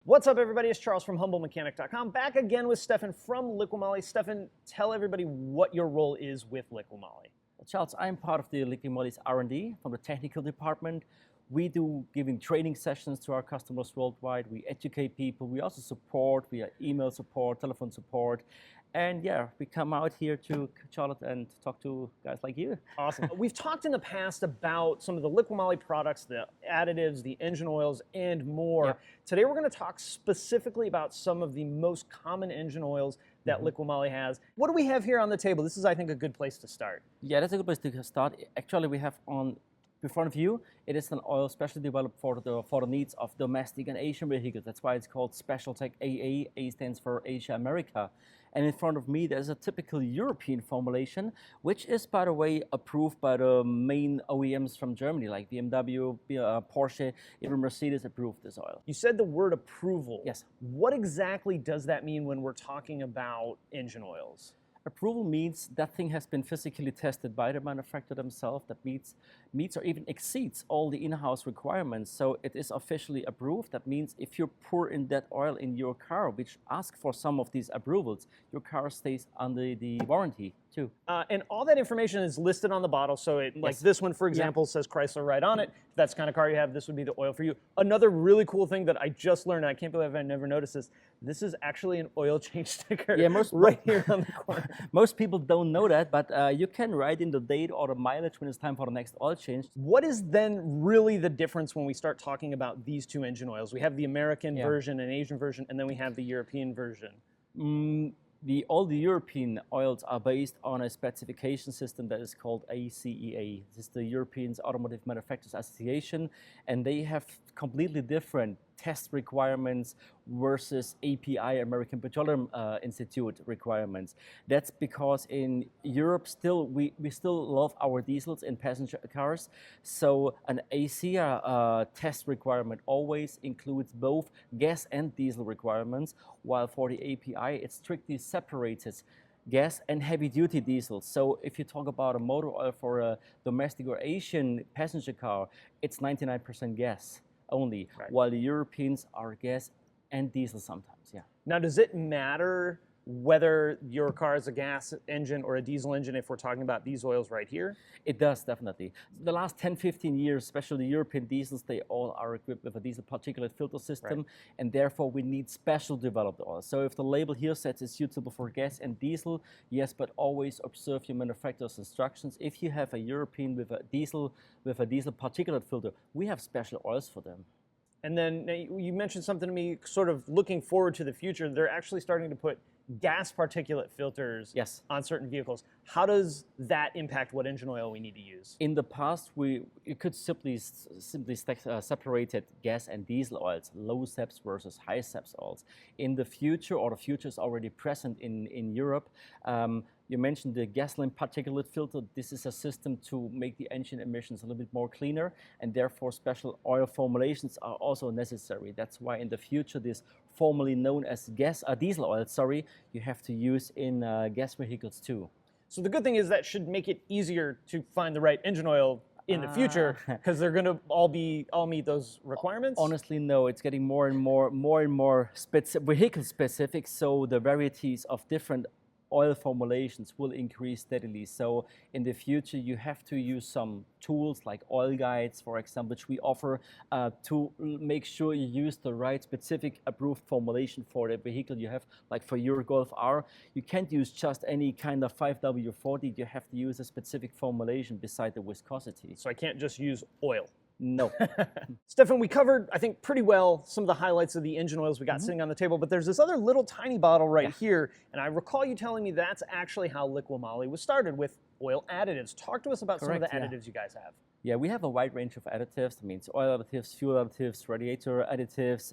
What's up, everybody? It's Charles from HumbleMechanic.com, back again with Stefan from LIQUI MOLY. Stefan, tell everybody what your role is with LIQUI MOLY. Well, Charles, I'm part of the LIQUI MOLY's R&D from the technical department. We do giving training sessions to our customers worldwide. We educate people. We also support via email support, telephone support. And yeah, we come out here to Charlotte and talk to guys like you. Awesome. We've talked in the past about some of the LIQUI MOLY products, the additives, the engine oils, and more. Yep. Today we're going to talk specifically about some of the most common engine oils that LIQUI MOLY has. What do we have here on the table? This is, I think, a good place to start. Yeah, that's a good place to start. Actually, we have in front of you, it is an oil specially developed for the needs of domestic and Asian vehicles. That's why it's called SpecialTech AA. A stands for Asia America. And in front of me, there's a typical European formulation, which is, by the way, approved by the main OEMs from Germany, like BMW, Porsche, even Mercedes approved this oil. You said the word approval. Yes. What exactly does that mean when we're talking about engine oils? Approval means that thing has been physically tested by the manufacturer themselves, that meets or even exceeds all the in-house requirements. So it is officially approved. That means if you pour in that oil in your car, which asks for some of these approvals, your car stays under the warranty too. And all that information is listed on the bottle. So like this one, for example, says Chrysler right on it. If that's the kind of car you have, this would be the oil for you. Another really cool thing that I just learned, and I can't believe I never noticed this is actually an oil change sticker. Yeah, right here on the corner. Most people don't know that, but you can write in the date or the mileage when it's time for the next oil change. What is then really the difference when we start talking about these two engine oils? We have the American version and Asian version, and then we have the European version. All the European oils are based on a specification system that is called ACEA. This is the European Automotive Manufacturers Association, and they have completely different test requirements versus API, American Petroleum Institute requirements. That's because in Europe we still love our diesels in passenger cars. So an ACEA test requirement always includes both gas and diesel requirements, while for the API it strictly separates gas and heavy-duty diesel. So if you talk about a motor oil for a domestic or Asian passenger car, it's 99% gas only, while the Europeans are gas and diesel sometimes, yeah. Now, does it matter whether your car is a gas engine or a diesel engine if we're talking about these oils right here? It does, definitely. The last 10, 15 years, especially the European diesels, they all are equipped with a diesel particulate filter system, and therefore we need special developed oil. So if the label here says it's suitable for gas and diesel, yes, but always observe your manufacturer's instructions. If you have a European with a diesel particulate filter, we have special oils for them. And then you mentioned something to me, sort of looking forward to the future. They're actually starting to put gas particulate filters on certain vehicles. How does that impact what engine oil we need to use? In the past, you could simply separated gas and diesel oils, low SEPs versus high SEPs oils. In the future, or the future is already present in Europe, you mentioned the gasoline particulate filter. This is a system to make the engine emissions a little bit more cleaner, and therefore special oil formulations are also necessary. That's why in the future, this formerly known as diesel oil, you have to use in gas vehicles too. So the good thing is that should make it easier to find the right engine oil in the future, because they're going to all meet those requirements? Honestly, no. It's getting more and more vehicle specific, so the varieties of different oil formulations will increase steadily. So in the future, you have to use some tools like oil guides, for example, which we offer to make sure you use the right specific approved formulation for the vehicle you have. Like for your Golf R, you can't use just any kind of 5W40. You have to use a specific formulation beside the viscosity. So I can't just use oil? No. Stefan, we covered, I think, pretty well some of the highlights of the engine oils we got sitting on the table, but there's this other little tiny bottle right here, and I recall you telling me that's actually how LIQUI MOLY was started, with oil additives. Talk to us about some of the additives you guys have. Yeah, we have a wide range of additives. That means oil additives, fuel additives, radiator additives.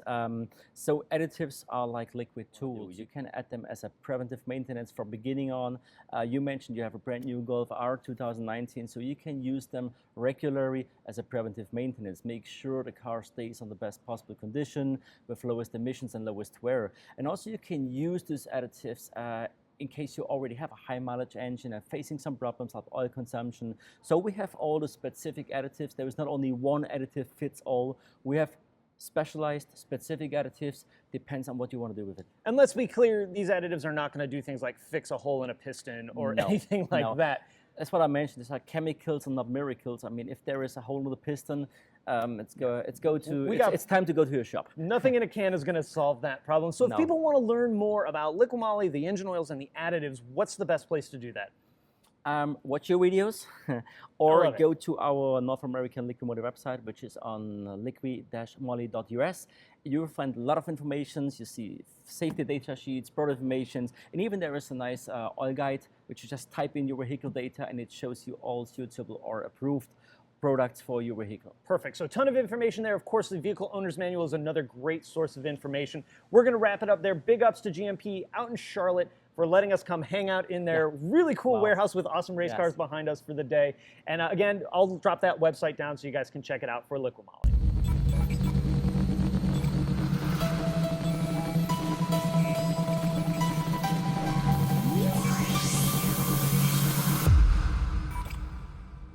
So additives are like liquid tools. You can add them as a preventive maintenance from beginning on. You mentioned you have a brand new Golf R 2019, so you can use them regularly as a preventive maintenance. Make sure the car stays on the best possible condition with lowest emissions and lowest wear. And also you can use these additives in case you already have a high mileage engine and facing some problems like oil consumption. So we have all the specific additives. There is not only one additive fits all. We have specialized, specific additives, depends on what you want to do with it. And let's be clear, these additives are not going to do things like fix a hole in a piston or anything like that. That's what I mentioned. It's like chemicals and not miracles. I mean, if there is a hole in the piston, it's time to go to your shop. Nothing in a can is going to solve that problem. So if people want to learn more about Liqui Moly, the engine oils, and the additives, what's the best place to do that? Watch your videos or go to our North American Liqui Moly website, which is on liqui-moly.us. You will find a lot of information. You see safety data sheets, product information, and even there is a nice oil guide, which you just type in your vehicle data and it shows you all suitable or approved products for your vehicle. Perfect. So a ton of information there. Of course, the Vehicle Owner's Manual is another great source of information. We're going to wrap it up there. Big ups to GMP out in Charlotte for letting us come hang out in their really cool warehouse with awesome race cars behind us for the day. And again, I'll drop that website down so you guys can check it out for Liqui Moly.